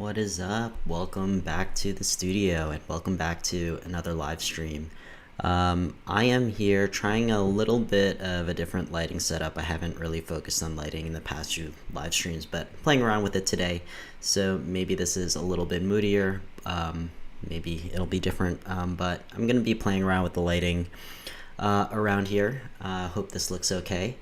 What is up? Welcome back to the studio and welcome back to another live stream. I am here trying a little bit of a different lighting setup. I haven't really focused on lighting in the past few live streams, but playing around with it today. So maybe this is a little bit moodier. Maybe it'll be different, but I'm going to be playing around with the lighting around here. Hope this looks okay.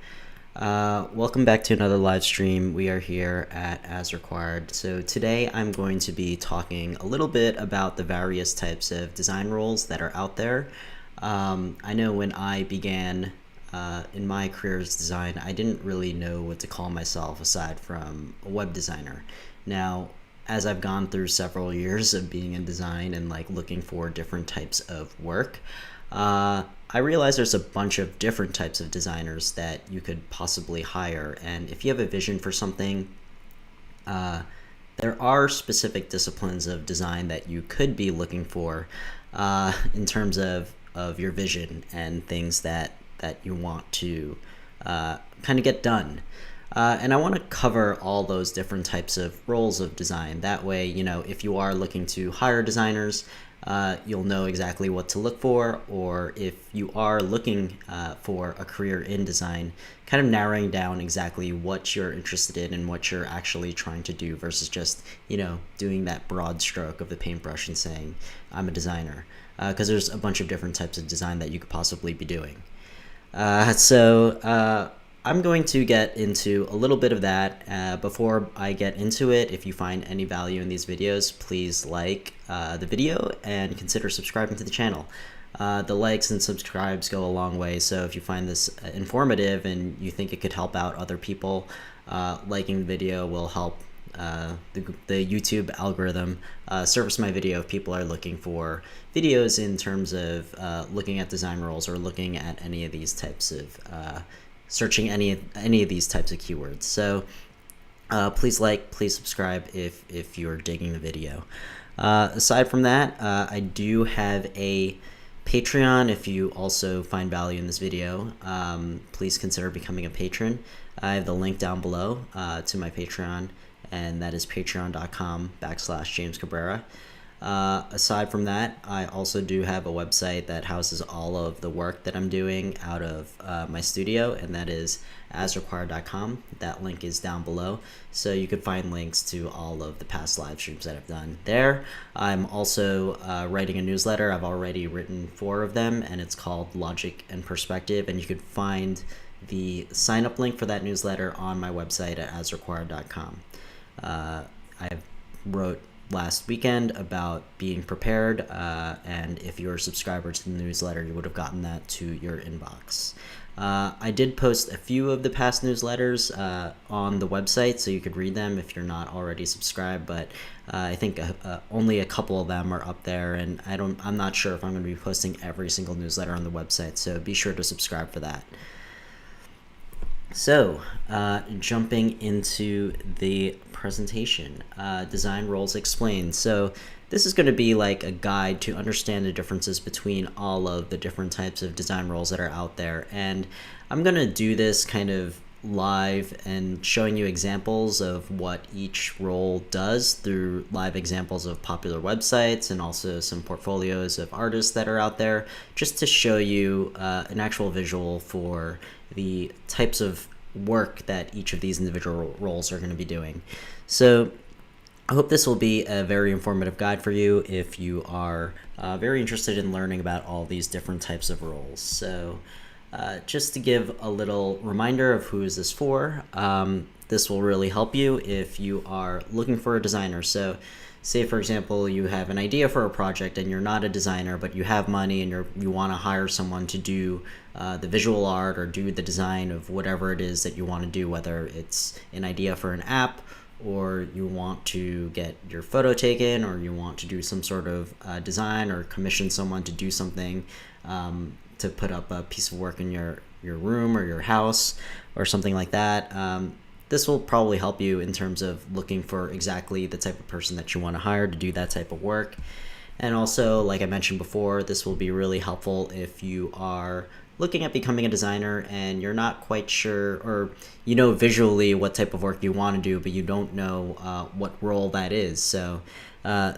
Welcome back to another live stream. We are here at As Required. So today I'm going to be talking a little bit about the various types of design roles that are out there. I know when I began in my career as design, I didn't really know what to call myself aside from a web designer. Now, as I've gone through several years of being in design and looking for different types of work, I realize there's a bunch of different types of designers that you could possibly hire. And if you have a vision for something, there are specific disciplines of design that you could be looking for in terms of your vision and things that you want to kind of get done. And I want to cover all those different types of roles of design. That way, if you are looking to hire designers, you'll know exactly what to look for, or if you are looking for a career in design, kind of narrowing down exactly what you're interested in and what you're actually trying to do versus just, doing that broad stroke of the paintbrush and saying, I'm a designer. Because there's a bunch of different types of design that you could possibly be doing. So I'm going to get into a little bit of that. Before I get into it, if you find any value in these videos, please like the video and consider subscribing to the channel. The likes and subscribes go a long way, so if you find this informative and you think it could help out other people, liking the video will help the YouTube algorithm surface my video if people are looking for videos in terms of looking at design roles or looking at any of these types of searching any of these types of keywords. So please subscribe if you're digging the video. Aside from that, I do have a Patreon. If you also find value in this video, please consider becoming a patron. I have the link down below to my Patreon, and that is patreon.com/James Cabrera. Aside from that, I also do have a website that houses all of the work that I'm doing out of my studio, and that is asrequired.com. That link is down below, so you could find links to all of the past live streams that I've done there. I'm also writing a newsletter. I've already written 4 of them, and it's called Logic and Perspective, and you could find the sign-up link for that newsletter on my website at asrequired.com. I wrote last weekend about being prepared, and if you're a subscriber to the newsletter, you would have gotten that to your inbox. I did post a few of the past newsletters on the website, so you could read them if you're not already subscribed, but I think only a couple of them are up there, and I'm not sure if I'm going to be posting every single newsletter on the website, so be sure to subscribe for that. So, jumping into the presentation, Design Roles Explained. So this is going to be like a guide to understand the differences between all of the different types of design roles that are out there. And I'm going to do this kind of live and showing you examples of what each role does through live examples of popular websites and also some portfolios of artists that are out there, just to show you an actual visual for the types of work that each of these individual roles are going to be doing. So I hope this will be a very informative guide for you if you are very interested in learning about all these different types of roles. So just to give a little reminder of who is this for, this will really help you if you are looking for a designer. So say, for example, you have an idea for a project and you're not a designer, but you have money and you want to hire someone to do the visual art or do the design of whatever it is that you want to do, whether it's an idea for an app, or you want to get your photo taken, or you want to do some sort of design or commission someone to do something to put up a piece of work in your room or your house or something like that. This will probably help you in terms of looking for exactly the type of person that you want to hire to do that type of work. And also, like I mentioned before, this will be really helpful if you are looking at becoming a designer and you're not quite sure, or you know visually what type of work you want to do, but you don't know what role that is. So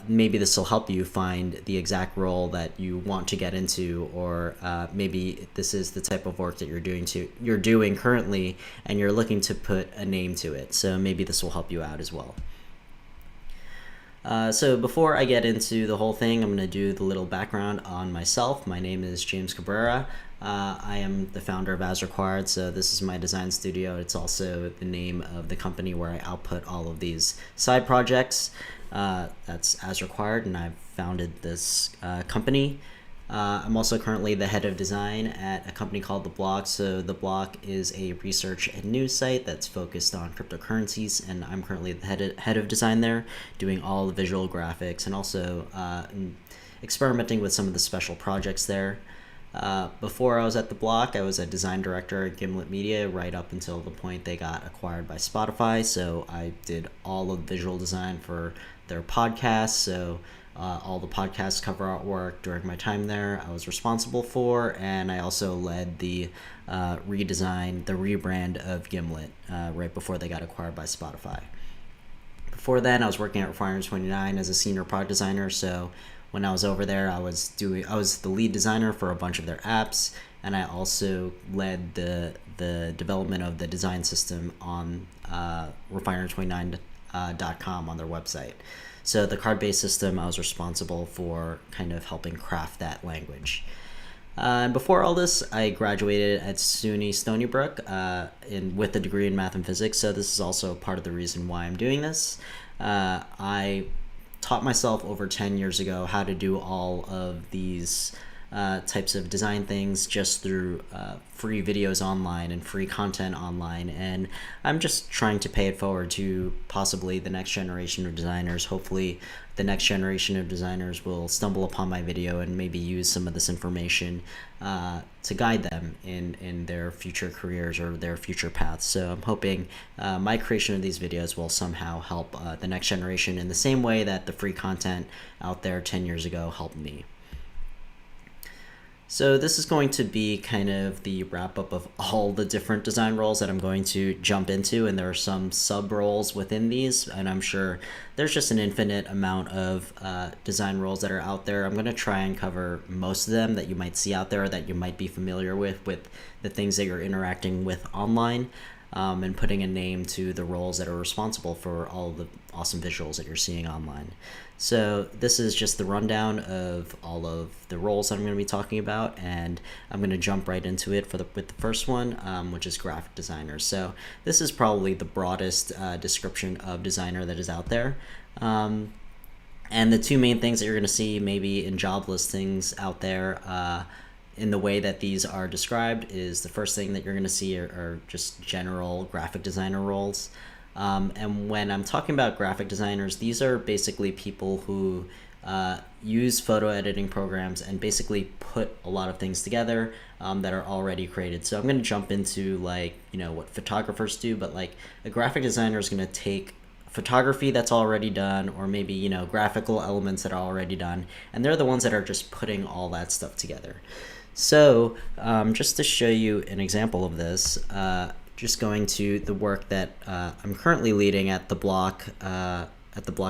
maybe this will help you find the exact role that you want to get into, or maybe this is the type of work that you're doing currently and you're looking to put a name to it. So maybe this will help you out as well. So before I get into the whole thing, I'm going to do the little background on myself. My name is James Cabrera. I am the founder of As Required, so this is my design studio. It's also the name of the company where I output all of these side projects. That's As Required, and I've founded this company. I'm also currently the head of design at a company called The Block. So The Block is a research and news site that's focused on cryptocurrencies, and I'm currently the head of design there, doing all the visual graphics and also experimenting with some of the special projects there. Before I was at The Block, I was a design director at Gimlet Media right up until the point they got acquired by Spotify. So I did all of the visual design for their podcasts. So all the podcast cover artwork during my time there I was responsible for, and I also led the rebrand of Gimlet right before they got acquired by Spotify. Before then, I was working at Refinery 29 as a senior product designer. So when I was over there, I was the lead designer for a bunch of their apps, and I also led the development of the design system on refinery29.com on their website. So the card-based system, I was responsible for kind of helping craft that language. And before all this, I graduated at SUNY Stony Brook with a degree in math and physics. So this is also part of the reason why I'm doing this. I taught myself over 10 years ago how to do all of these types of design things just through free videos online and free content online, and I'm just trying to pay it forward to possibly the next generation of designers. Hopefully the next generation of designers will stumble upon my video and maybe use some of this information to guide them in their future careers or their future paths. So I'm hoping my creation of these videos will somehow help the next generation in the same way that the free content out there 10 years ago helped me. So this is going to be kind of the wrap up of all the different design roles that I'm going to jump into, and there are some sub roles within these, and I'm sure there's just an infinite amount of design roles that are out there. I'm going to try and cover most of them that you might see out there, that you might be familiar with the things that you're interacting with online, and putting a name to the roles that are responsible for all of the awesome visuals that you're seeing online. So this is just the rundown of all of the roles that I'm going to be talking about, and I'm going to jump right into it with the first one, which is graphic designer. So this is probably the broadest description of designer that is out there. And the two main things that you're going to see maybe in job listings out there in the way that these are described is the first thing that you're going to see are just general graphic designer roles. And when I'm talking about graphic designers, these are basically people who use photo editing programs and basically put a lot of things together that are already created. So I'm going to jump into what photographers do, but like a graphic designer is going to take photography that's already done, or maybe graphical elements that are already done, and they're the ones that are just putting all that stuff together. So just to show you an example of this, just going to the work that I'm currently leading at The Block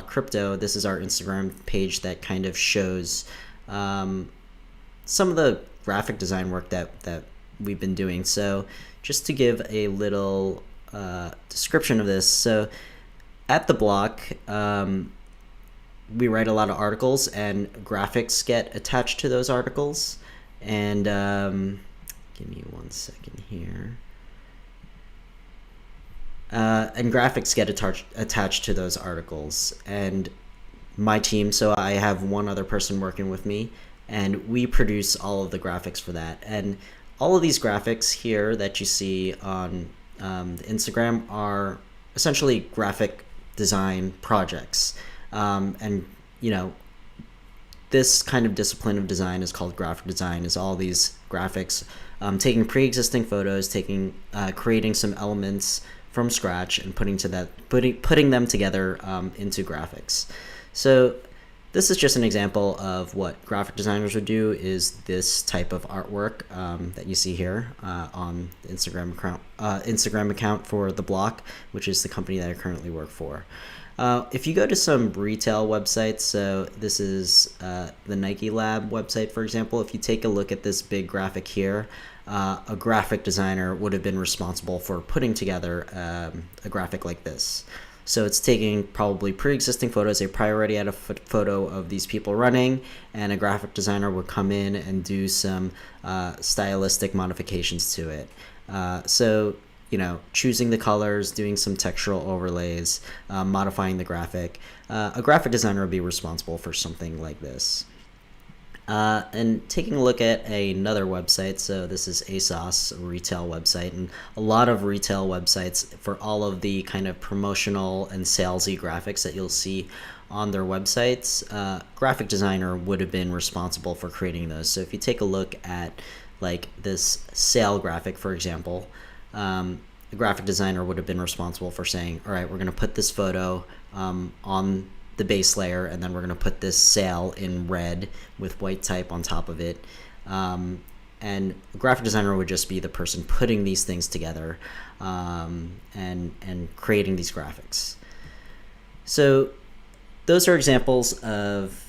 Crypto. This is our Instagram page that kind of shows some of the graphic design work that we've been doing. So just to give a little description of this, so at The Block, we write a lot of articles and graphics get attached to those articles. And give me 1 second here. And graphics get attached to those articles. And my team, so I have one other person working with me, and we produce all of the graphics for that. And all of these graphics here that you see on the Instagram are essentially graphic design projects. And this kind of discipline of design is called graphic design, is all these graphics, taking pre-existing photos, creating some elements from scratch and putting them together into graphics. So this is just an example of what graphic designers would do, is this type of artwork that you see here on the Instagram account for The Block, which is the company that I currently work for. If you go to some retail websites, so this is the Nike Lab website, for example, if you take a look at this big graphic here, a graphic designer would have been responsible for putting together a graphic like this. So it's taking probably pre-existing photos. They probably already had a photo of these people running, and a graphic designer would come in and do some stylistic modifications to it. So, you know, choosing the colors, doing some textural overlays, modifying the graphic. A graphic designer would be responsible for something like this. And taking a look at another website, so this is ASOS, a retail website, and a lot of retail websites, for all of the kind of promotional and salesy graphics that you'll see on their websites, graphic designer would have been responsible for creating those. So if you take a look at like this sale graphic, for example, the graphic designer would have been responsible for saying, all right, we're going to put this photo on the base layer, and then we're going to put this sale in red with white type on top of it. And a graphic designer would just be the person putting these things together and creating these graphics. So those are examples of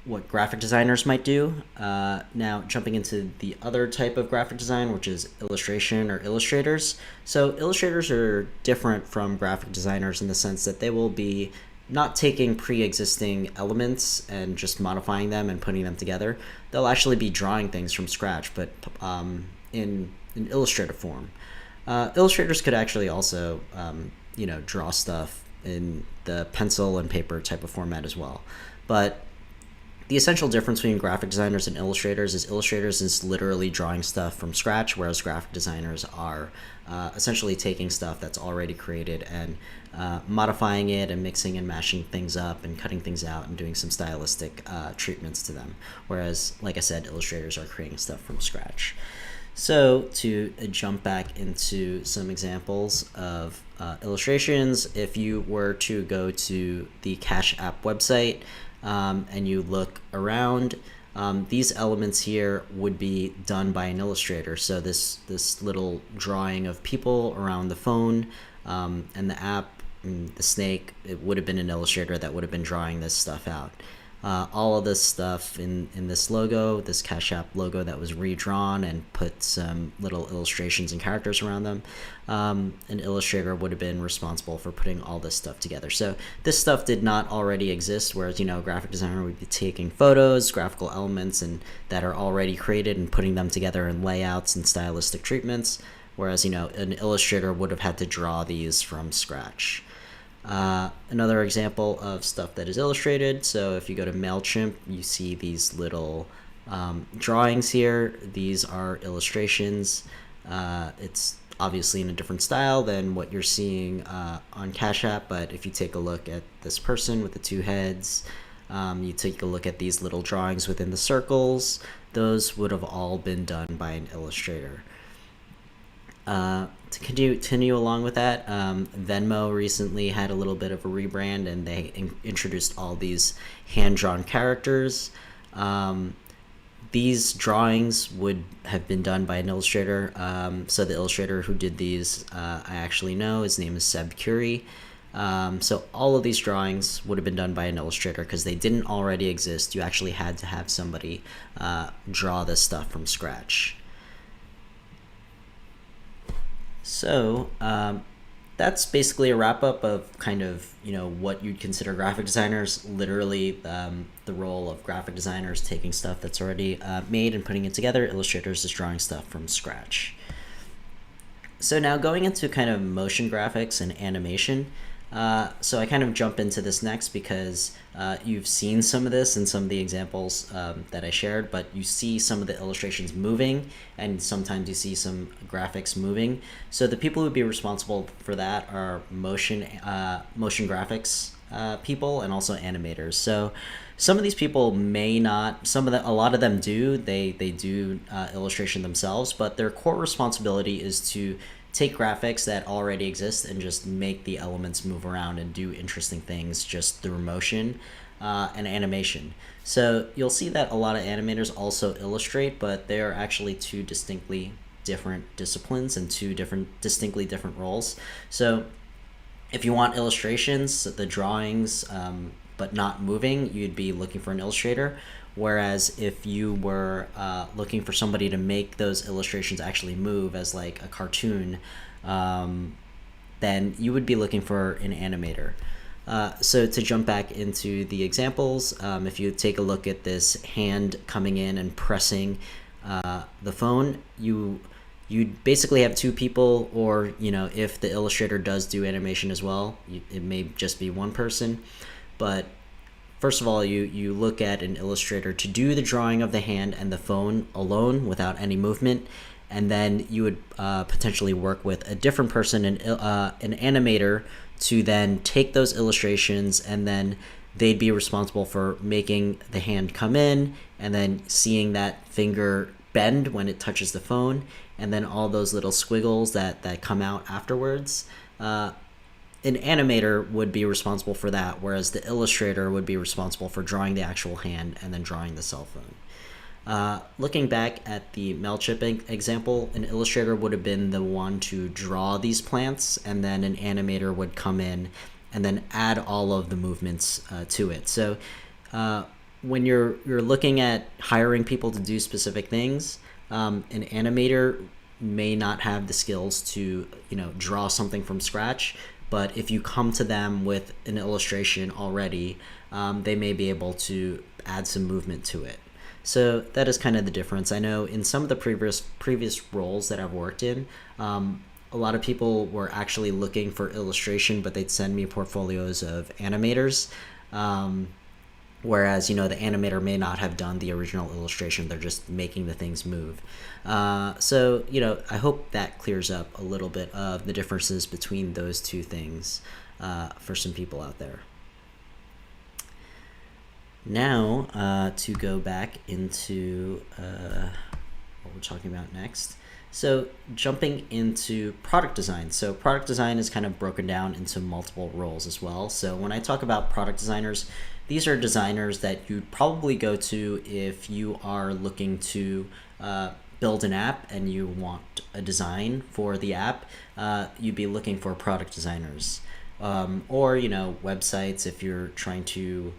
what graphic designers might do. Now jumping into the other type of graphic design, which is illustration or illustrators. So illustrators are different from graphic designers in the sense that they will be not taking pre-existing elements and just modifying them and putting them together. They'll actually be drawing things from scratch, but in an illustrative form. Illustrators could actually also, you know, draw stuff in the pencil and paper type of format as well. But the essential difference between graphic designers and illustrators is literally drawing stuff from scratch, whereas graphic designers are essentially taking stuff that's already created and modifying it and mixing and mashing things up and cutting things out and doing some stylistic treatments to them. Whereas, like I said, illustrators are creating stuff from scratch. So to jump back into some examples of illustrations, if you were to go to the Cash App website and you look around, these elements here would be done by an illustrator. So this little drawing of people around the phone and the app, and the snake, it would have been an illustrator that would have been drawing this stuff out. All of this stuff in this logo, this Cash App logo that was redrawn and put some little illustrations and characters around them, an illustrator would have been responsible for putting all this stuff together. So this stuff did not already exist, whereas, you know, a graphic designer would be taking photos, graphical elements, and that are already created and putting them together in layouts and stylistic treatments, whereas, you know, an illustrator would have had to draw these from scratch. Another example of stuff that is illustrated, so if you go to MailChimp, you see these little drawings here. These are illustrations. It's obviously in a different style than what you're seeing on Cash App, but if you take a look at this person with the two heads, you take a look at these little drawings within the circles, those would have all been done by an illustrator. To continue along with that, Venmo recently had a little bit of a rebrand, and they introduced all these hand-drawn characters. These drawings would have been done by an illustrator. So the illustrator who did these, I actually know, his name is Seb Curie. So all of these drawings would have been done by an illustrator because they didn't already exist. You actually had to have somebody draw this stuff from scratch. So that's basically a wrap up of kind of, you know, what you'd consider graphic designers. Literally the role of graphic designers taking stuff that's already made and putting it together. Illustrators is drawing stuff from scratch. So now going into kind of motion graphics and animation. So I kind of jump into this next because you've seen some of this in some of the examples that I shared, but you see some of the illustrations moving, and sometimes you see some graphics moving. So the people who would be responsible for that are motion graphics people and also animators. So some of these people may not, a lot of them do, they do illustration themselves, but their core responsibility is to take graphics that already exist and just make the elements move around and do interesting things just through motion and animation. So you'll see that a lot of animators also illustrate, but they are actually two distinctly different disciplines and two distinctly different roles. So if you want illustrations, the drawings, but not moving, you'd be looking for an illustrator. Whereas if you were looking for somebody to make those illustrations actually move as like a cartoon, then you would be looking for an animator. So to jump back into the examples, if you take a look at this hand coming in and pressing the phone, you basically have two people, or if the illustrator does do animation as well, it may just be one person. But first of all, you look at an illustrator to do the drawing of the hand and the phone alone without any movement, and then you would potentially work with a different person, an animator, to then take those illustrations, and then they'd be responsible for making the hand come in and then seeing that finger bend when it touches the phone, and then all those little squiggles that come out afterwards. An animator would be responsible for that, whereas the illustrator would be responsible for drawing the actual hand and then drawing the cell phone. Looking back at the MailChimp example, an illustrator would have been the one to draw these plants, and then an animator would come in and then add all of the movements to it. So when you're looking at hiring people to do specific things, an animator may not have the skills to draw something from scratch, but if you come to them with an illustration already, they may be able to add some movement to it. So that is kind of the difference. I know in some of the previous roles that I've worked in, a lot of people were actually looking for illustration, but they'd send me portfolios of animators. Whereas, the animator may not have done the original illustration. They're just making the things move. So, I hope that clears up a little bit of the differences between those two things for some people out there. Now, to go back into what we're talking about next. So jumping into product design. So product design is kind of broken down into multiple roles as well. So when I talk about product designers, these are designers that you'd probably go to if you are looking to build an app and you want a design for the app. You'd be looking for product designers. Or, websites if you're trying to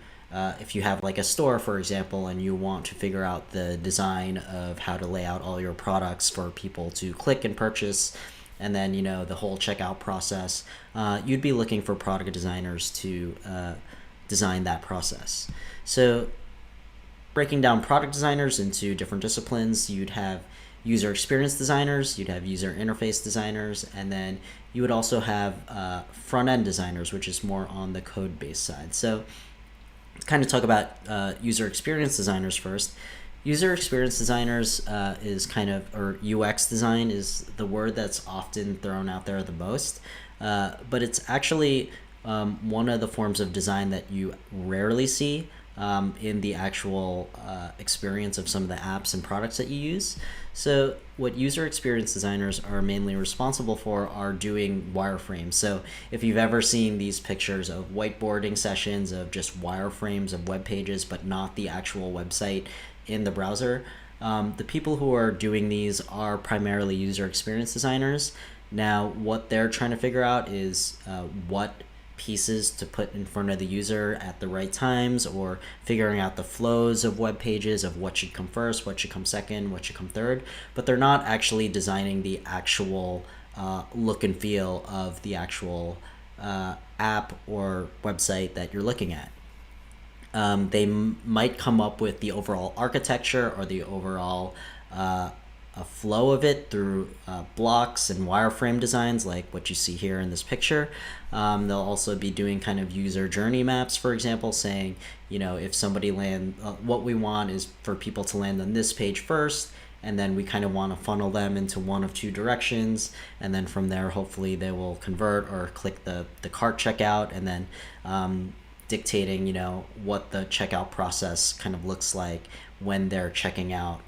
if you have like a store, for example, and you want to figure out the design of how to lay out all your products for people to click and purchase, and then the whole checkout process, you'd be looking for product designers to design that process. So breaking down product designers into different disciplines, you'd have user experience designers, you'd have user interface designers, and then you would also have front-end designers, which is more on the code-based side. So let's kind of talk about user experience designers first. User experience designers is kind of, or UX design is the word that's often thrown out there the most, but it's actually one of the forms of design that you rarely see in the actual experience of some of the apps and products that you use. So what user experience designers are mainly responsible for are doing wireframes. So if you've ever seen these pictures of whiteboarding sessions of just wireframes of web pages, but not the actual website in the browser, the people who are doing these are primarily user experience designers. Now, what they're trying to figure out is what pieces to put in front of the user at the right times, or figuring out the flows of web pages of what should come first, what should come second, what should come third, but they're not actually designing the actual look and feel of the actual app or website that you're looking at. They might come up with the overall architecture or the overall a flow of it through blocks and wireframe designs like what you see here in this picture. They'll also be doing kind of user journey maps, for example, saying, if somebody what we want is for people to land on this page first, and then we kind of want to funnel them into one of two directions, and then from there hopefully they will convert or click the cart checkout, and then dictating what the checkout process kind of looks like when they're checking out.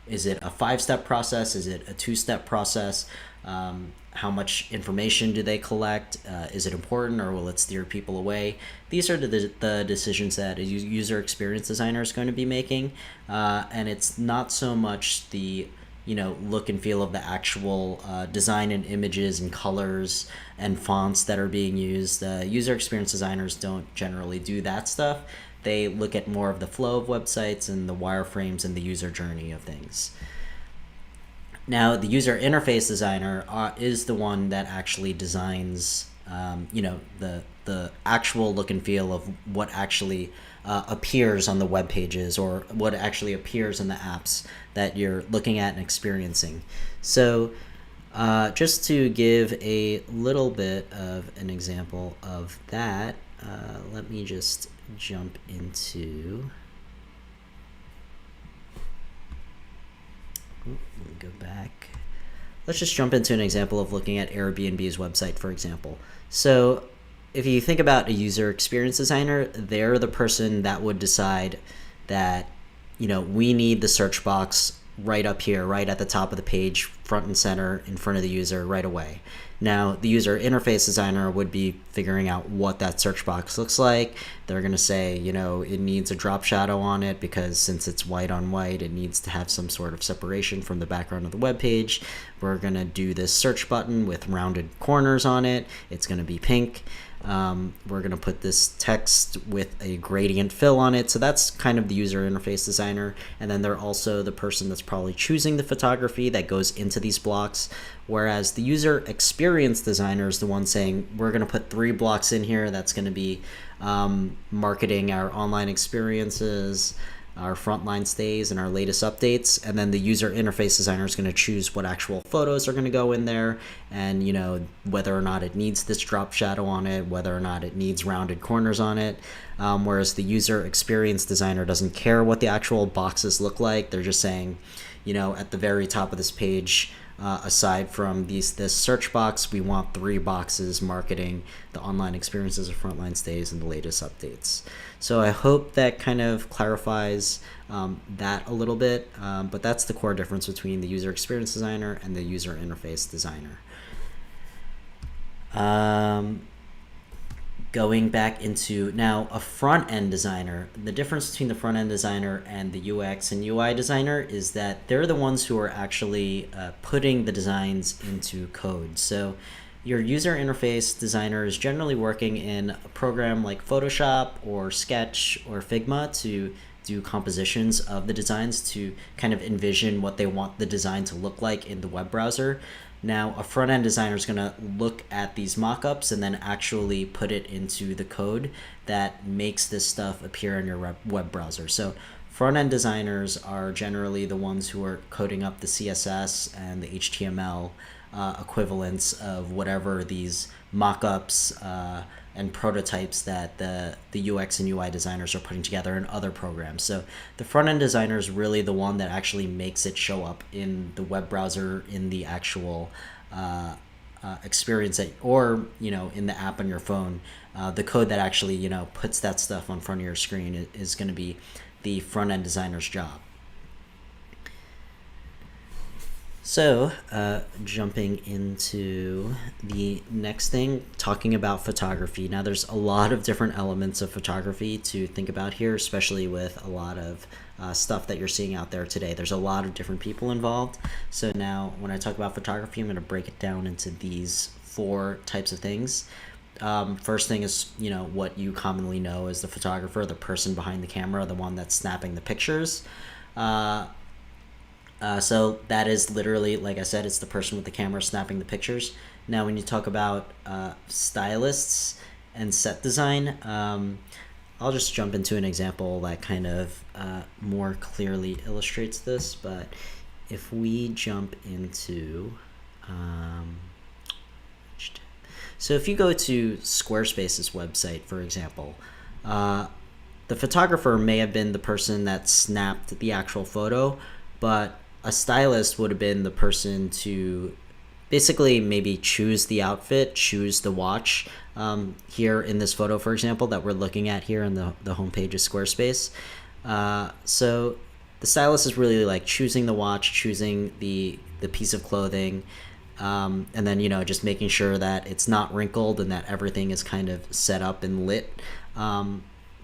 Is it a 5-step process? Is it a 2-step process? How much information do they collect? Is it important, or will it steer people away? These are the decisions that a user experience designer is going to be making, and it's not so much the look and feel of the actual design and images and colors and fonts that are being used. User experience designers don't generally do that stuff. They look at more of the flow of websites and the wireframes and the user journey of things. Now, the user interface designer is the one that actually designs, the actual look and feel of what actually appears on the web pages, or what actually appears in the apps that you're looking at and experiencing. So just to give a little bit of an example of that, let me just jump into... Let me go back. Let's just jump into an example of looking at Airbnb's website, for example. So if you think about a user experience designer, they're the person that would decide that, we need the search box right up here, right at the top of the page, front and center, in front of the user right away. Now, the user interface designer would be figuring out what that search box looks like. They're going to say, it needs a drop shadow on it because since it's white on white, it needs to have some sort of separation from the background of the web page. We're going to do this search button with rounded corners on it. It's going to be pink. We're going to put this text with a gradient fill on it. So that's kind of the user interface designer. And then they're also the person that's probably choosing the photography that goes into these blocks. Whereas the user experience designer is the one saying, we're going to put 3 blocks in here. That's going to be marketing our online experiences, our frontline stays, and our latest updates. And then the user interface designer is going to choose what actual photos are going to go in there, and whether or not it needs this drop shadow on it, whether or not it needs rounded corners on it. Whereas the user experience designer doesn't care what the actual boxes look like. They're just saying, at the very top of this page, aside from this search box, we want 3 boxes marketing the online experiences of frontline stays and the latest updates. So I hope that kind of clarifies that a little bit, but that's the core difference between the user experience designer and the user interface designer. Going back into now a front-end designer, the difference between the front-end designer and the UX and UI designer is that they're the ones who are actually putting the designs into code. So your user interface designer is generally working in a program like Photoshop or Sketch or Figma to do compositions of the designs, to kind of envision what they want the design to look like in the web browser. Now, a front-end designer is going to look at these mock-ups and then actually put it into the code that makes this stuff appear in your web browser. So front-end designers are generally the ones who are coding up the CSS and the HTML equivalents of whatever these mock-ups and prototypes that the UX and UI designers are putting together in other programs. So the front-end designer is really the one that actually makes it show up in the web browser, in the actual experience or in the app on your phone. The code that actually puts that stuff on front of your screen is going to be the front-end designer's job. So, jumping into the next thing, talking about photography. Now, there's a lot of different elements of photography to think about here, especially with a lot of stuff that you're seeing out there today. There's a lot of different people involved. So now, when I talk about photography, I'm going to break it down into these 4 types of things. First thing is, what you commonly know as the photographer, the person behind the camera, the one that's snapping the pictures. So that is literally, like I said, it's the person with the camera snapping the pictures. Now, when you talk about stylists and set design, I'll just jump into an example that kind of more clearly illustrates this. But if we jump into... so if you go to Squarespace's website, for example, the photographer may have been the person that snapped the actual photo, but a stylist would have been the person to basically maybe choose the outfit, choose the watch. Here in this photo, for example, that we're looking at here on the homepage of Squarespace. So the stylist is really like choosing the watch, choosing the piece of clothing, And then, just making sure that it's not wrinkled and that everything is kind of set up and lit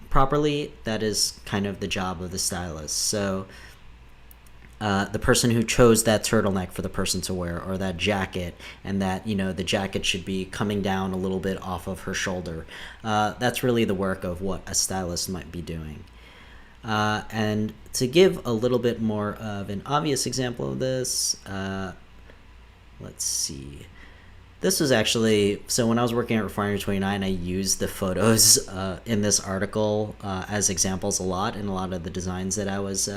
properly. That is kind of the job of the stylist. So the person who chose that turtleneck for the person to wear, or that jacket, and that the jacket should be coming down a little bit off of her shoulder. That's really the work of what a stylist might be doing. And to give a little bit more of an obvious example of this, let's see. This was actually, so when I was working at Refinery 29, I used the photos in this article as examples a lot in a lot of the designs that I was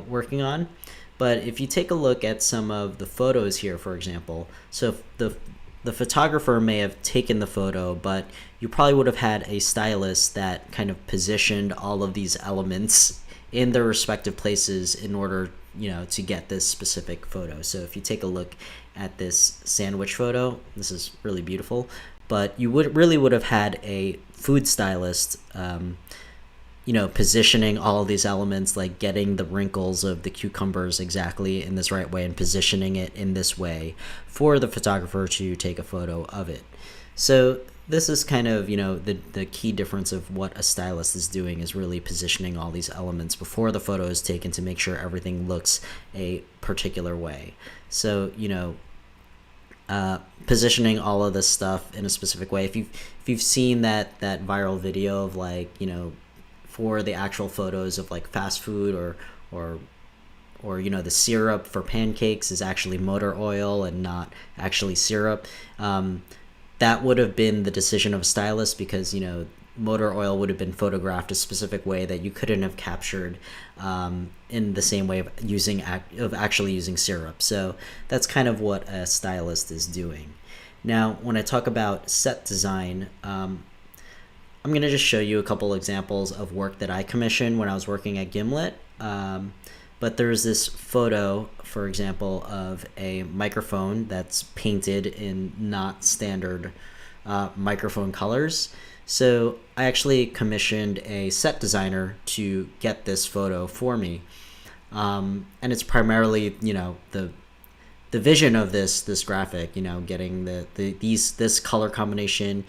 working on. But if you take a look at some of the photos here, for example, so the photographer may have taken the photo, but you probably would have had a stylist that kind of positioned all of these elements in their respective places in order, to get this specific photo. So if you take a look at this sandwich photo, this is really beautiful, but you would have had a food stylist, positioning all of these elements, like getting the wrinkles of the cucumbers exactly in this right way and positioning it in this way for the photographer to take a photo of it. So this is kind of, the key difference of what a stylist is doing, is really positioning all these elements before the photo is taken to make sure everything looks a particular way. So, positioning all of this stuff in a specific way. If you've seen that viral video of, like, for the actual photos of like fast food or the syrup for pancakes is actually motor oil and not actually syrup, that would have been the decision of a stylist, because motor oil would have been photographed a specific way that you couldn't have captured in the same way of actually using syrup. So that's kind of what a stylist is doing. Now, when I talk about set design, I'm going to just show you a couple examples of work that I commissioned when I was working at Gimlet. But there's this photo, for example, of a microphone that's painted in not standard microphone colors. So I actually commissioned a set designer to get this photo for me. And it's primarily, the vision of this graphic, getting this color combination,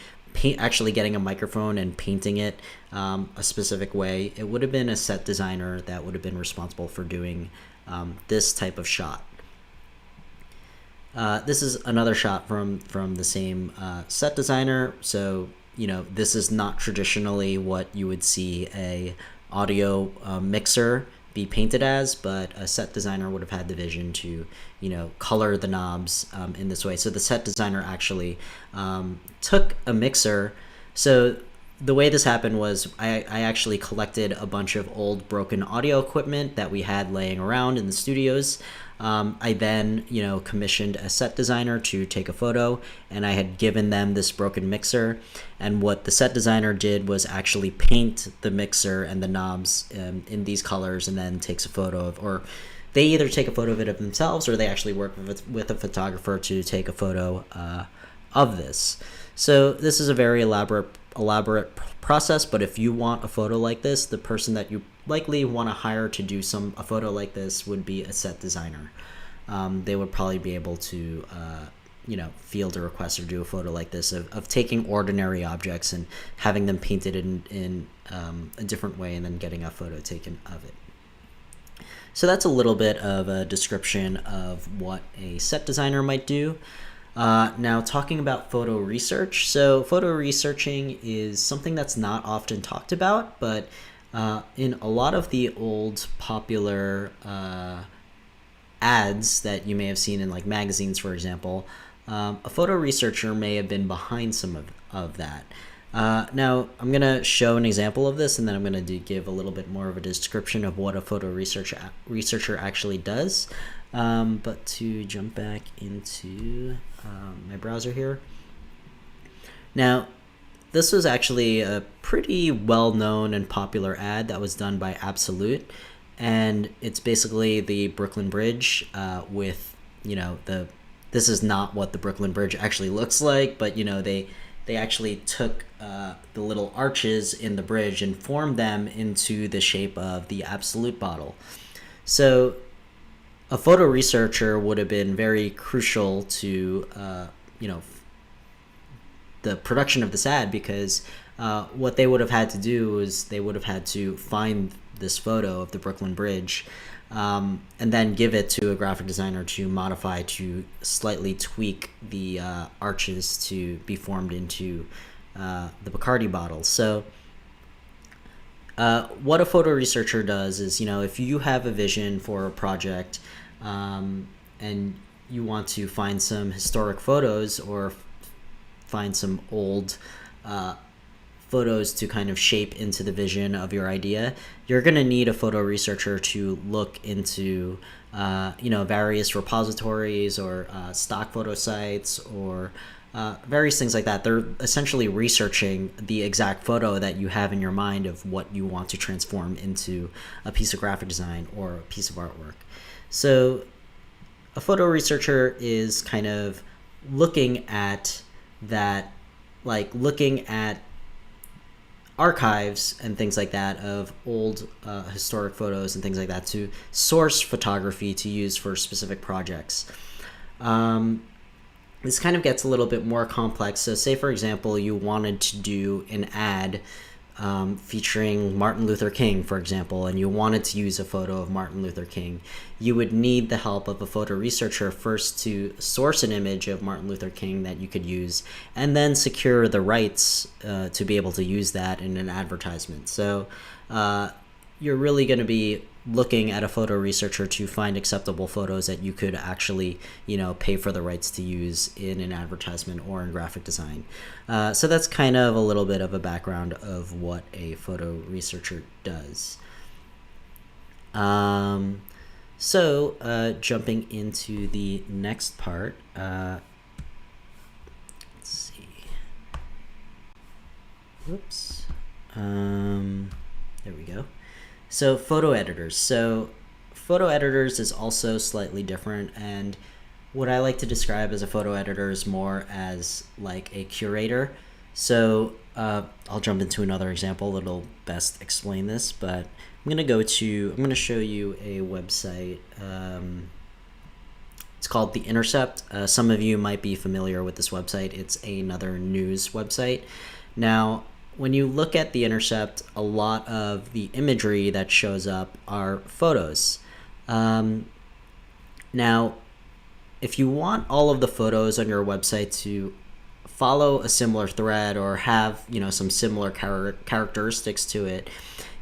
actually getting a microphone and painting it a specific way. It would have been a set designer that would have been responsible for doing this type of shot. This is another shot from the same set designer. So, this is not traditionally what you would see a audio mixer be painted as, but a set designer would have had the vision to, color the knobs in this way. So the set designer actually took a mixer. So the way this happened was I actually collected a bunch of old broken audio equipment that we had laying around in the studios. I then, commissioned a set designer to take a photo, and I had given them this broken mixer. And what the set designer did was actually paint the mixer and the knobs in these colors, and then takes a photo of, or they either take a photo of it themselves, or they actually work with a photographer to take a photo of this. So this is a very elaborate process, but if you want a photo like this, the person that you likely want to hire to do a photo like this would be a set designer. They would probably be able to field a request or do a photo like this of taking ordinary objects and having them painted in a different way, and then getting a photo taken of it. So that's a little bit of a description of what a set designer might do. Now, talking about photo research. So photo researching is something that's not often talked about, but in a lot of the old popular ads that you may have seen in like magazines, for example, a photo researcher may have been behind some of that. Now, I'm going to show an example of this, and then I'm going to give a little bit more of a description of what a photo researcher actually does. But to jump back into my browser here. Now, this was actually a pretty well-known and popular ad that was done by Absolute, and it's basically the Brooklyn Bridge with, this is not what the Brooklyn Bridge actually looks like, but, they actually took the little arches in the bridge and formed them into the shape of the Absolute bottle. So a photo researcher would have been very crucial to you know, the production of this ad, because what they would have had to do is they would have had to find this photo of the Brooklyn Bridge, and then give it to a graphic designer to modify, to slightly tweak the arches to be formed into the Bacardi bottle. So what a photo researcher does is, you know, if you have a vision for a project, and you want to find some historic photos or find some old photos to kind of shape into the vision of your idea, you're going to need a photo researcher to look into you know, various repositories or stock photo sites or various things like that. They're essentially researching the exact photo that you have in your mind of what you want to transform into a piece of graphic design or a piece of artwork. So a photo researcher is kind of looking at that, like looking at archives and things like that of old historic photos and things like that to source photography to use for specific projects. This kind of gets a little bit more complex. So say, for example, you wanted to do an ad featuring Martin Luther King, for example, and you wanted to use a photo of Martin Luther King. You would need the help of a photo researcher first to source an image of Martin Luther King that you could use, and then secure the rights to be able to use that in an advertisement. So you're really going to be looking at a photo researcher to find acceptable photos that you could actually, you know, pay for the rights to use in an advertisement or in graphic design. So that's kind of a little bit of a background of what a photo researcher does. So jumping into the next part, let's see. Whoops. There we go. So photo editors. So photo editors is also slightly different, and what I like to describe as a photo editor is more as like a curator. So I'll jump into another example that'll best explain this, but I'm going to show you a website. It's called The Intercept. Some of you might be familiar with this website. It's another news website. Now, when you look at The Intercept, a lot of the imagery that shows up are photos. Now, if you want all of the photos on your website to follow a similar thread or have, you know, some similar characteristics to it,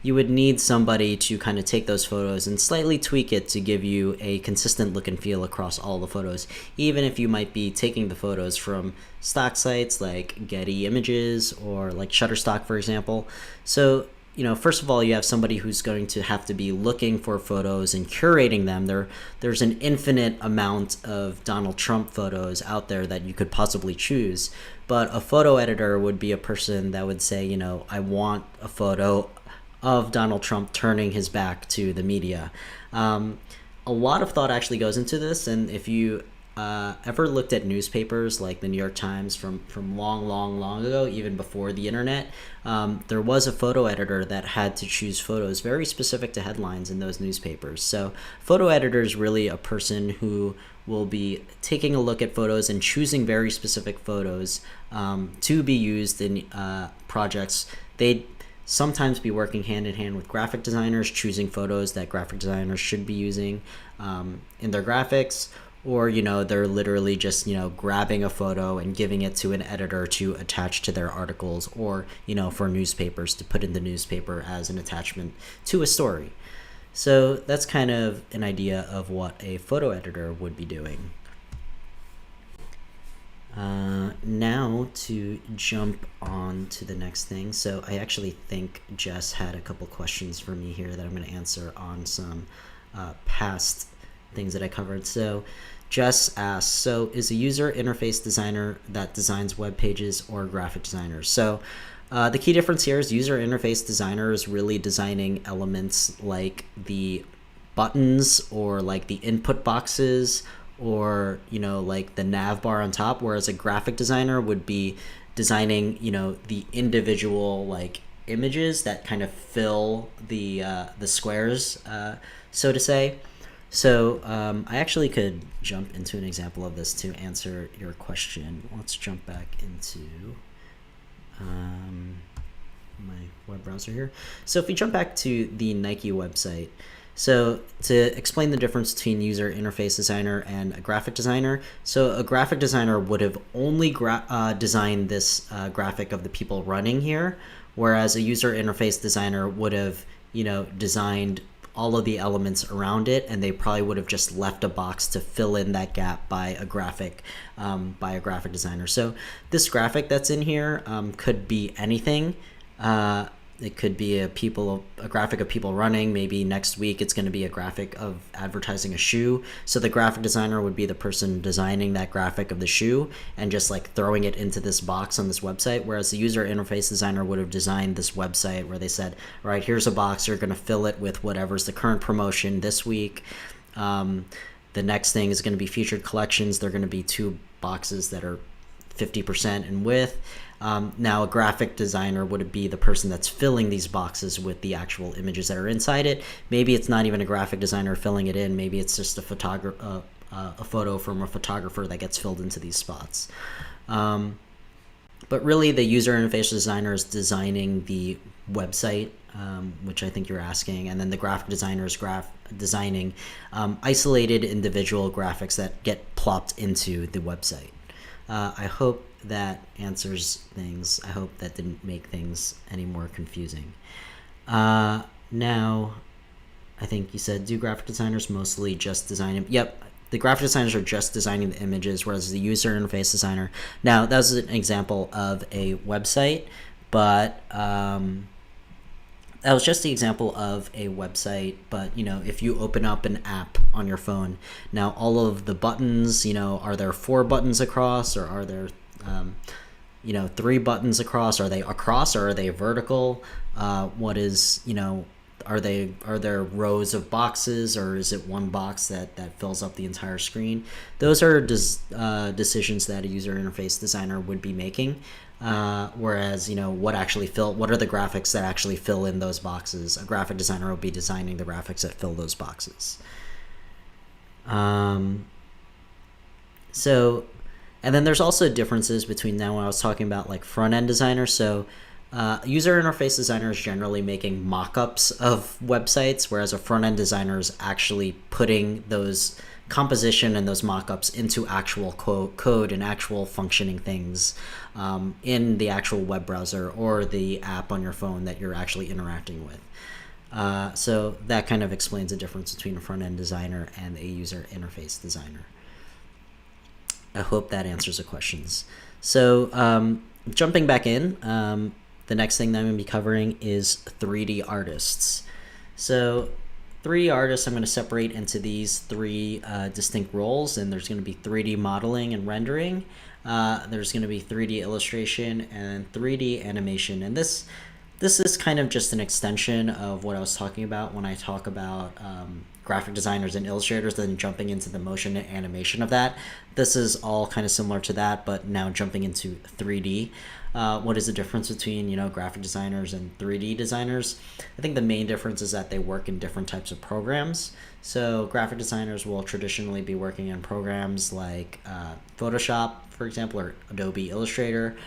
you would need somebody to kind of take those photos and slightly tweak it to give you a consistent look and feel across all the photos, even if you might be taking the photos from stock sites like Getty Images or like Shutterstock, for example. So, you know, first of all, you have somebody who's going to have to be looking for photos and curating them. There's an infinite amount of Donald Trump photos out there that you could possibly choose, but a photo editor would be a person that would say, you know, I want a photo of Donald Trump turning his back to the media. A lot of thought actually goes into this, and if you ever looked at newspapers like the New York Times from long ago, even before the internet, there was a photo editor that had to choose photos very specific to headlines in those newspapers. So photo editor is really a person who will be taking a look at photos and choosing very specific photos to be used in projects. They'd sometimes be working hand in hand with graphic designers, choosing photos that graphic designers should be using in their graphics, or, you know, they're literally just, you know, grabbing a photo and giving it to an editor to attach to their articles, or, you know, for newspapers to put in the newspaper as an attachment to a story. So that's kind of an idea of what a photo editor would be doing. Now to jump on to the next thing. So I actually think Jess had a couple questions for me here that I'm going to answer on some past things that I covered. So Jess asks, so is a user interface designer that designs web pages or graphic designers? So the key difference here is user interface designer is really designing elements like the buttons or like the input boxes, or, you know, like the nav bar on top, whereas a graphic designer would be designing, you know, the individual like images that kind of fill the squares, so to say. So I actually could jump into an example of this to answer your question. Let's jump back into my web browser here. So if we jump back to the Nike website, so to explain the difference between user interface designer and a graphic designer, so a graphic designer would have only designed this graphic of the people running here, whereas a user interface designer would have, designed all of the elements around it, and they probably would have just left a box to fill in that gap by a graphic designer. So this graphic that's in here could be anything. It could be a graphic of people running. Maybe next week it's going to be a graphic of advertising a shoe. So the graphic designer would be the person designing that graphic of the shoe and just like throwing it into this box on this website. Whereas the user interface designer would have designed this website where they said, all right, here's a box. You're going to fill it with whatever's the current promotion this week. The next thing is going to be featured collections. They're going to be 2 boxes that are 50% in width. Now a graphic designer would be the person that's filling these boxes with the actual images that are inside it. Maybe it's not even a graphic designer filling it in. Maybe it's just a photo from a photographer that gets filled into these spots. But really the user interface designer is designing the website, which I think you're asking, and then the graphic designer is designing isolated individual graphics that get plopped into the website. I hope that answers things. I hope that didn't make things any more confusing. Now, I think you said, do graphic designers mostly just design them? Yep, the graphic designers are just designing the images, whereas the user interface designer. Now, that was an example of a website, but that was just the example of a website. But if you open up an app on your phone, now all of the buttons, are there 4 buttons across, or are there 3 buttons across? Are they across or are they vertical? What is, are there rows of boxes, or is it one box that fills up the entire screen? Those are decisions that a user interface designer would be making. Whereas, what are the graphics that actually fill in those boxes? A graphic designer will be designing the graphics that fill those boxes. And then there's also differences between now when I was talking about like front-end designers. So user interface designer is generally making mock-ups of websites, whereas a front-end designer is actually putting those composition and those mock-ups into actual code and actual functioning things in the actual web browser or the app on your phone that you're actually interacting with. So that kind of explains the difference between a front-end designer and a user interface designer. I hope that answers the questions. So jumping back in, the next thing that I'm going to be covering is 3D artists. So 3D artists, I'm going to separate into these 3 distinct roles, and there's going to be 3D modeling and rendering. There's going to be 3D illustration and 3D animation. And this is kind of just an extension of what I was talking about when I talk about graphic designers and illustrators, then jumping into the motion and animation of that. This is all kind of similar to that, but now jumping into 3D. What is the difference between graphic designers and 3D designers? I think the main difference is that they work in different types of programs. So graphic designers will traditionally be working in programs like Photoshop, for example, or Adobe Illustrator,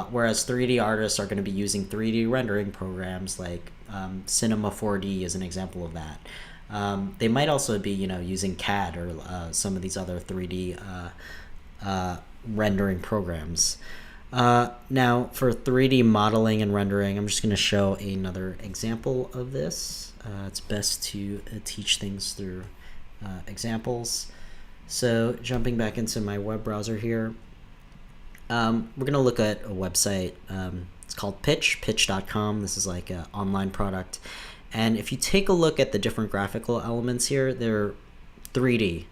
whereas 3D artists are going to be using 3D rendering programs like Cinema 4D is an example of that. They might also be using CAD or some of these other 3D rendering programs. Now for 3D modeling and rendering, I'm just going to show another example of this. It's best to teach things through examples. So jumping back into my web browser here, we're going to look at a website. It's called pitch.com. This is like an online product. And if you take a look at the different graphical elements here, they're 3D.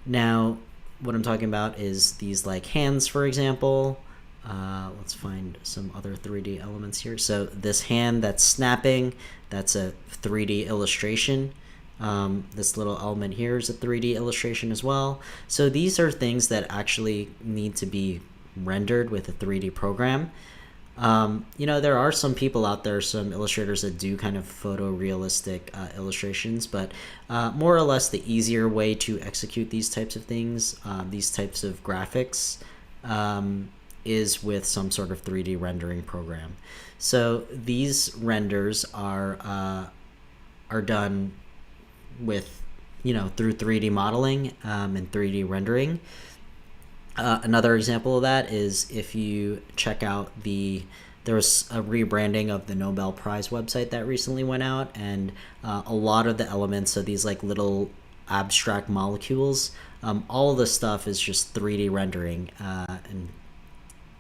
Now, what I'm talking about is these like hands, for example. Let's find some other 3D elements here. So this hand that's snapping, that's a 3D illustration. This little element here is a 3D illustration as well. So these are things that actually need to be rendered with a 3D program. There are some people out there, some illustrators that do kind of photorealistic illustrations, but more or less the easier way to execute these types of things, these types of graphics, is with some sort of 3D rendering program. So these renders are done with, through 3D modeling and 3D rendering. Another example of that is if you check out there was a rebranding of the Nobel Prize website that recently went out, and a lot of the elements of these like little abstract molecules, all of this stuff is just 3D rendering and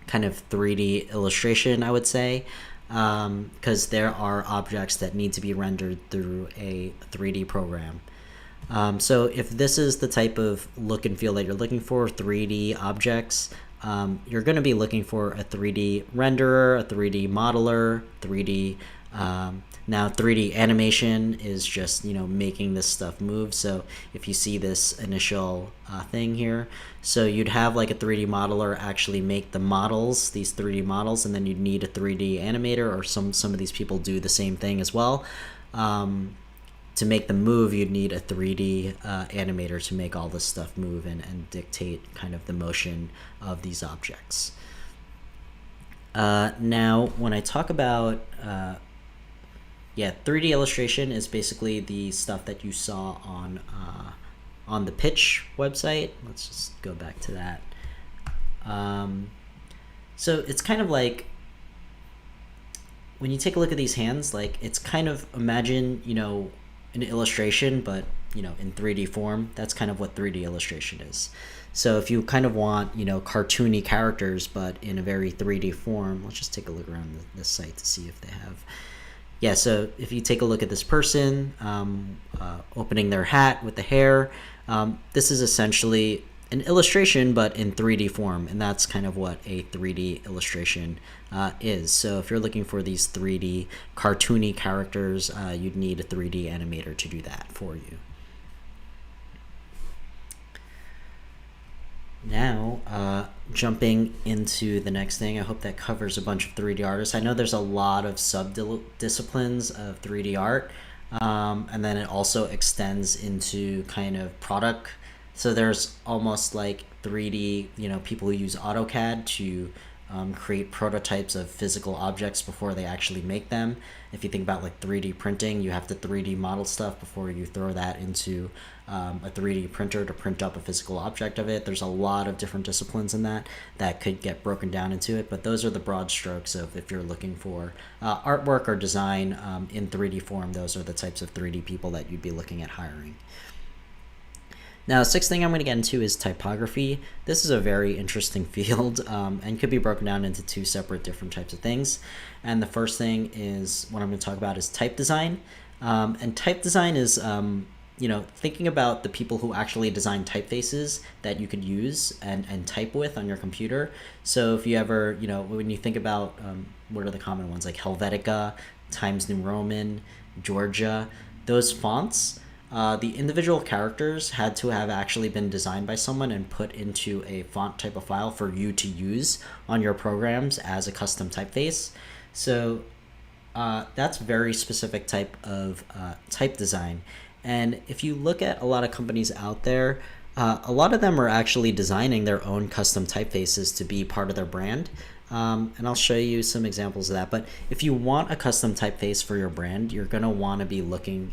kind of 3D illustration, I would say, because there are objects that need to be rendered through a 3D program. So if this is the type of look and feel that you're looking for, 3D objects, you're going to be looking for a 3D renderer, a 3D modeler, 3D. Now 3D animation is just, making this stuff move. So if you see this initial thing here, so you'd have like a 3D modeler actually make the models, these 3D models, and then you'd need a 3D animator, or some of these people do the same thing as well. To make them move, you'd need a 3D animator to make all this stuff move and dictate kind of the motion of these objects. Now, when I talk about 3D illustration is basically the stuff that you saw on the Pitch website. Let's just go back to that. So it's kind of like, when you take a look at these hands, like it's kind of, imagine, an illustration, but in 3D form. That's kind of what 3D illustration is. So if you kind of want, cartoony characters, but in a very 3D form, let's just take a look around this site to see if they have. Yeah, so if you take a look at this person opening their hat with the hair, this is essentially an illustration, but in 3D form, and that's kind of what a 3D illustration is. So if you're looking for these 3D cartoony characters, you'd need a 3D animator to do that for you. Now, jumping into the next thing, I hope that covers a bunch of 3D artists. I know there's a lot of sub-disciplines of 3D art, and then it also extends into kind of product. So there's almost like 3D, people who use AutoCAD to create prototypes of physical objects before they actually make them. If you think about like 3D printing, you have to 3D model stuff before you throw that into a 3D printer to print up a physical object of it. There's a lot of different disciplines in that could get broken down into it, but those are the broad strokes of if you're looking for artwork or design in 3D form, those are the types of 3D people that you'd be looking at hiring. Now, sixth thing I'm going to get into is typography. This is a very interesting field and could be broken down into two separate different types of things. And the first thing is what I'm going to talk about is type design. And type design is, thinking about the people who actually design typefaces that you could use and type with on your computer. So if you ever, when you think about what are the common ones, like Helvetica, Times New Roman, Georgia, those fonts, the individual characters had to have actually been designed by someone and put into a font type of file for you to use on your programs as a custom typeface. So that's very specific type of type design. And if you look at a lot of companies out there, a lot of them are actually designing their own custom typefaces to be part of their brand. And I'll show you some examples of that. But if you want a custom typeface for your brand, you're going to want to be looking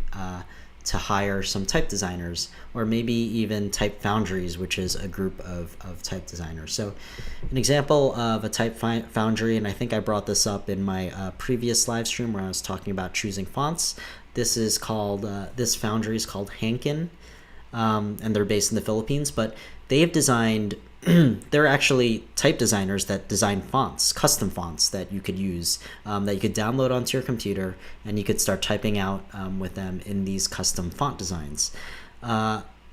to hire some type designers, or maybe even type foundries, which is a group of type designers. So an example of a type foundry, and I think I brought this up in my previous live stream where I was talking about choosing fonts. This is called, this foundry is called Hankin, and they're based in the Philippines, but they've designed, they're actually type designers that design fonts, custom fonts that you could use, that you could download onto your computer, and you could start typing out with them in these custom font designs.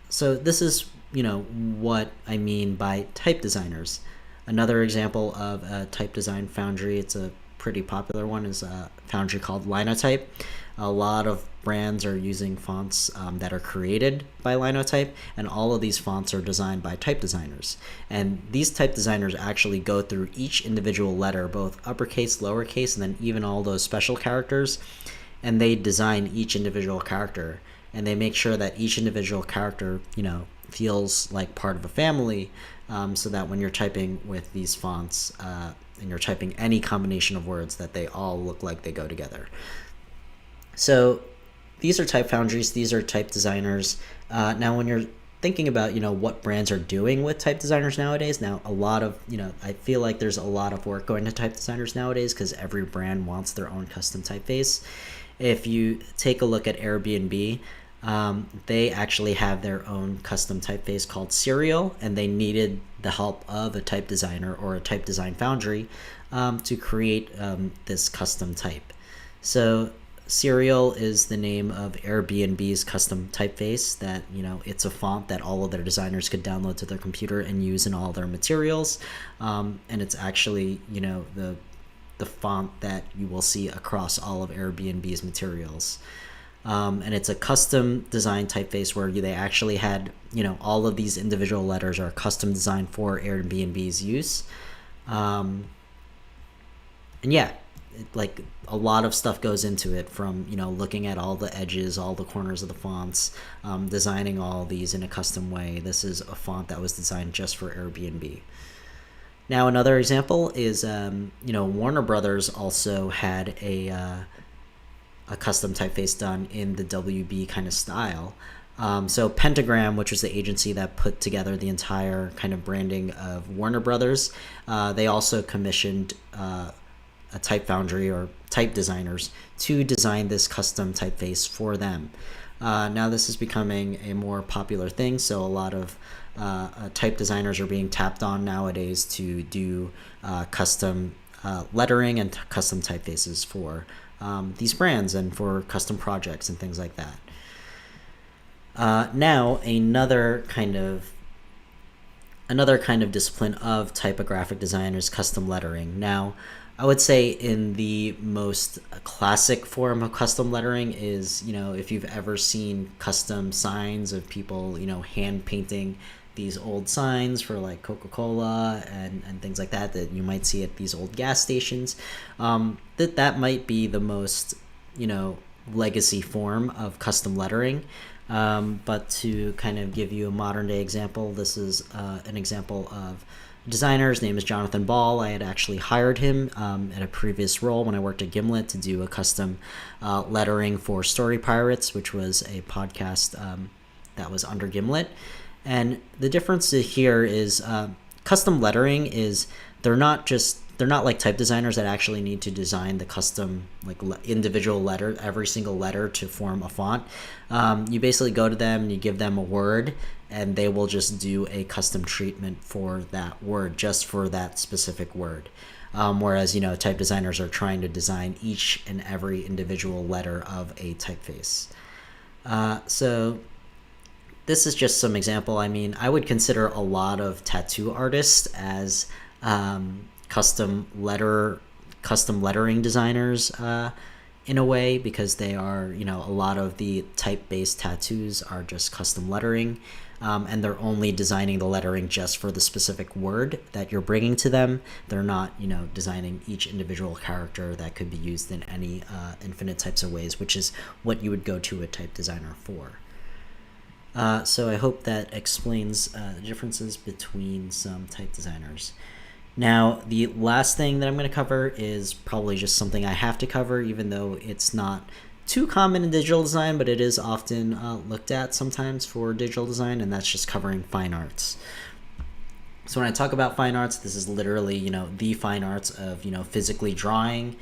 So this is, what I mean by type designers. Another example of a type design foundry, it's a pretty popular one is a foundry called Linotype. A lot of brands are using fonts that are created by Linotype, and all of these fonts are designed by type designers. And these type designers actually go through each individual letter, both uppercase, lowercase, and then even all those special characters, and they design each individual character. And they make sure that each individual character, feels like part of a family, so that when you're typing with these fonts and you're typing any combination of words, that they all look like they go together. So these are type foundries, these are type designers. Now when you're thinking about, what brands are doing with type designers nowadays, now a lot of, I feel like there's a lot of work going to type designers nowadays because every brand wants their own custom typeface. If you take a look at Airbnb, they actually have their own custom typeface called Serial, and they needed the help of a type designer or a type design foundry to create this custom type. So Serial is the name of Airbnb's custom typeface that, it's a font that all of their designers could download to their computer and use in all their materials. And it's actually, the font that you will see across all of Airbnb's materials. And it's a custom design typeface where they actually had, all of these individual letters are custom designed for Airbnb's use. And yeah, like a lot of stuff goes into it, from looking at all the edges, all the corners of the fonts, designing all these in a custom way. This is a font that was designed just for Airbnb. Now another example is Warner Brothers also had a custom typeface done in the WB kind of style. So Pentagram, which was the agency that put together the entire kind of branding of Warner Brothers, they also commissioned a type foundry or type designers to design this custom typeface for them. Now this is becoming a more popular thing, so a lot of type designers are being tapped on nowadays to do custom lettering and custom typefaces for these brands and for custom projects and things like that. Now another kind of discipline of typographic design is custom lettering. Now I would say in the most classic form of custom lettering is, if you've ever seen custom signs of people, hand painting these old signs for like Coca-Cola and things like that you might see at these old gas stations, that might be the most, legacy form of custom lettering. But to kind of give you a modern day example, this is an example of designer. His name is Jonathan Ball. I had actually hired him at a previous role when I worked at Gimlet to do a custom lettering for Story Pirates, which was a podcast that was under Gimlet. And the difference here is custom lettering is they're not like type designers that actually need to design the custom individual letter, every single letter to form a font. You basically go to them and you give them a word, and they will just do a custom treatment for that word, just for that specific word. Whereas, type designers are trying to design each and every individual letter of a typeface. So this is just some example. I mean, I would consider a lot of tattoo artists as custom lettering designers in a way, because they are, a lot of the type-based tattoos are just custom lettering, and they're only designing the lettering just for the specific word that you're bringing to them. They're not, designing each individual character that could be used in any infinite types of ways, which is what you would go to a type designer for. So I hope that explains the differences between some type designers. Now, the last thing that I'm going to cover is probably just something I have to cover, even though it's not too common in digital design, but it is often looked at sometimes for digital design, and that's just covering fine arts. So when I talk about fine arts, this is literally, the fine arts of, physically drawing,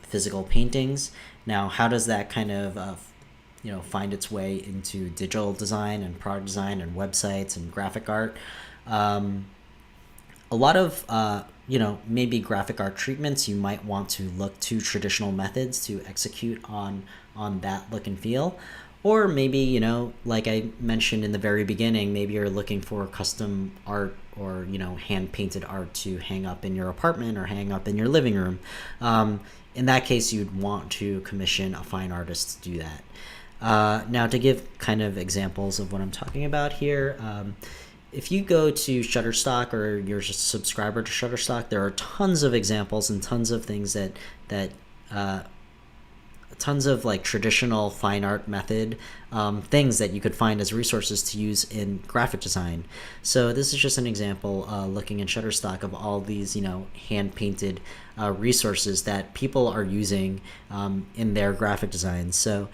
physical paintings. Now, how does that kind of find its way into digital design and product design and websites and graphic art? A lot of, maybe graphic art treatments, you might want to look to traditional methods to execute on that look and feel. Or maybe, you know, like I mentioned in the very beginning, maybe you're looking for custom art or, you know, hand painted art to hang up in your apartment or hang up in your living room. In that case, you'd want to commission a fine artist to do that. Now, to give kind of examples of what I'm talking about here, if you go to Shutterstock or you're a subscriber to Shutterstock, there are tons of examples and tons of things that tons of like traditional fine art method things that you could find as resources to use in graphic design. So this is just an example looking in Shutterstock of all these, you know, hand painted resources that people are using in their graphic designs. So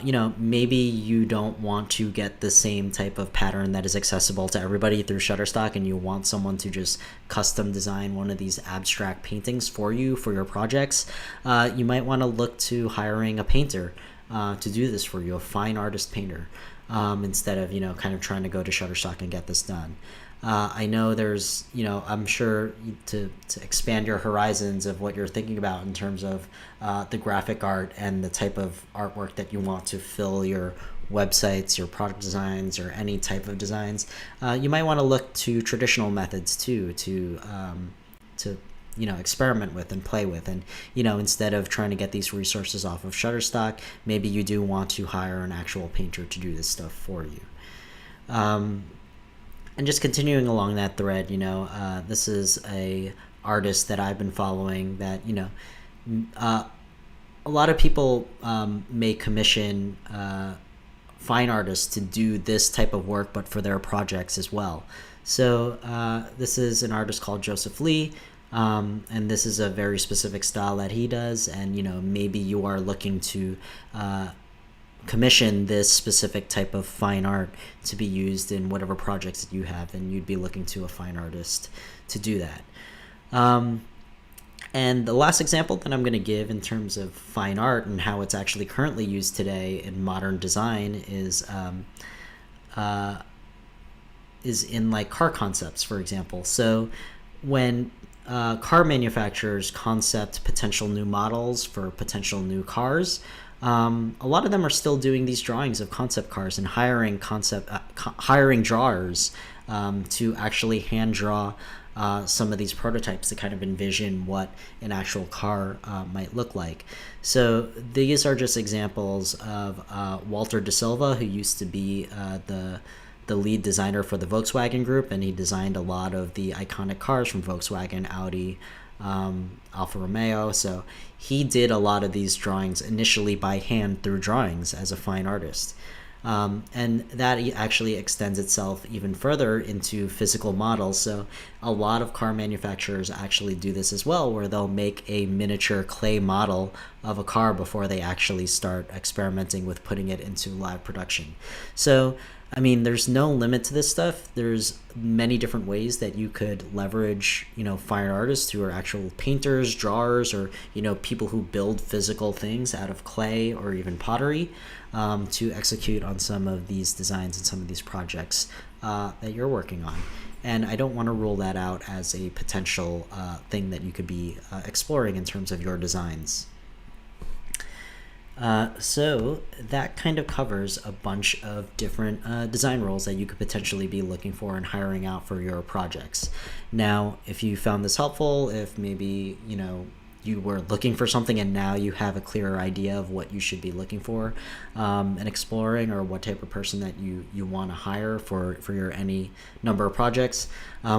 you know, maybe you don't want to get the same type of pattern that is accessible to everybody through Shutterstock, and you want someone to just custom design one of these abstract paintings for you for your projects. You might want to look to hiring a painter to do this for you, a fine artist painter, instead of, you know, kind of trying to go to Shutterstock and get this done. I know there's, you know, I'm sure to expand your horizons of what you're thinking about in terms of the graphic art and the type of artwork that you want to fill your websites, your product designs, or any type of designs, you might want to look to traditional methods too to you know, experiment with and play with. And, you know, instead of trying to get these resources off of Shutterstock, maybe you do want to hire an actual painter to do this stuff for you. And just continuing along that thread, you know, this is a artist that I've been following that, you know, a lot of people may commission fine artists to do this type of work, but for their projects as well. So this is an artist called Joseph Lee, and this is a very specific style that he does. And, you know, maybe you are looking to commission this specific type of fine art to be used in whatever projects that you have, and you'd be looking to a fine artist to do that. And the last example that I'm going to give in terms of fine art and how it's actually currently used today in modern design is in like car concepts, for example. So when car manufacturers concept potential new models for potential new cars, a lot of them are still doing these drawings of concept cars and hiring drawers to actually hand draw some of these prototypes to kind of envision what an actual car might look like. So these are just examples of Walter De Silva, who used to be the lead designer for the Volkswagen Group, and he designed a lot of the iconic cars from Volkswagen, Audi, Alfa Romeo. So he did a lot of these drawings initially by hand through drawings as a fine artist. And that actually extends itself even further into physical models. So a lot of car manufacturers actually do this as well, where they'll make a miniature clay model of a car before they actually start experimenting with putting it into live production. So I mean, there's no limit to this stuff. There's many different ways that you could leverage, you know, fine artists who are actual painters, drawers, or, you know, people who build physical things out of clay or even pottery to execute on some of these designs and some of these projects that you're working on. And I don't want to rule that out as a potential thing that you could be exploring in terms of your designs. So that kind of covers a bunch of different design roles that you could potentially be looking for and hiring out for your projects. Now, if you found this helpful, if maybe, you know, you were looking for something and now you have a clearer idea of what you should be looking for and exploring, or what type of person that you want to hire for your any number of projects,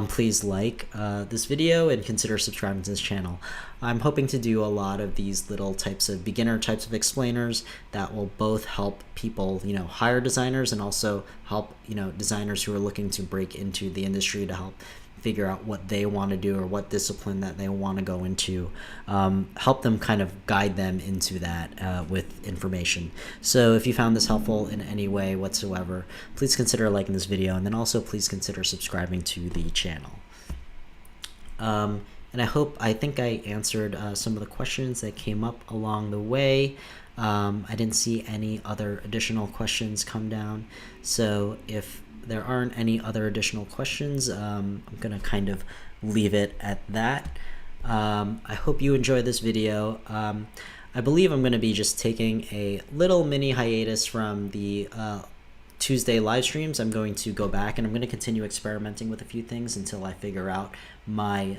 please like this video and consider subscribing to this channel. I'm hoping to do a lot of these little types of beginner types of explainers that will both help people, you know, hire designers, and also help, you know, designers who are looking to break into the industry to help figure out what they want to do or what discipline that they want to go into, help them kind of guide them into that with information. So if you found this helpful in any way whatsoever, please consider liking this video, and then also please consider subscribing to the channel. And I think I answered some of the questions that came up along the way. I didn't see any other additional questions come down, so if there aren't any other additional questions, I'm gonna kind of leave it at that. I hope you enjoyed this video. I believe I'm going to be just taking a little mini hiatus from the Tuesday live streams. I'm going to go back and I'm going to continue experimenting with a few things until I figure out my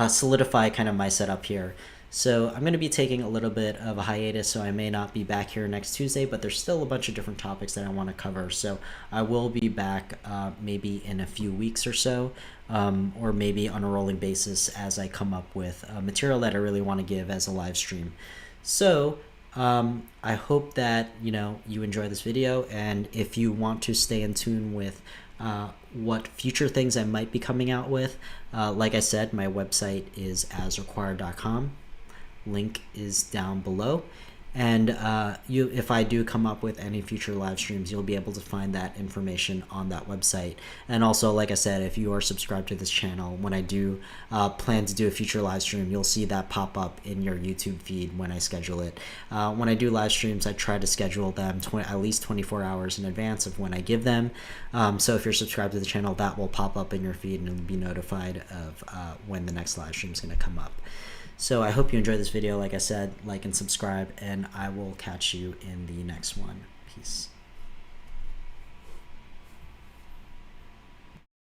solidify kind of my setup here. So I'm going to be taking a little bit of a hiatus, so I may not be back here next Tuesday, but there's still a bunch of different topics that I want to cover. So I will be back maybe in a few weeks or so, or maybe on a rolling basis as I come up with material that I really want to give as a live stream. So I hope that you enjoy this video, and if you want to stay in tune with what future things I might be coming out with, like I said, my website is asrequired.com. Link is down below, and if I do come up with any future live streams, you'll be able to find that information on that website. And also, like I said, if you are subscribed to this channel, when I do plan to do a future live stream, you'll see that pop up in your YouTube feed when I schedule it. When I do live streams, I try to schedule them at least 24 hours in advance of when I give them. So if you're subscribed to the channel, that will pop up in your feed and you'll be notified of when the next live stream is going to come up. So I hope you enjoyed this video. Like I said, like and subscribe, and I will catch you in the next one. Peace.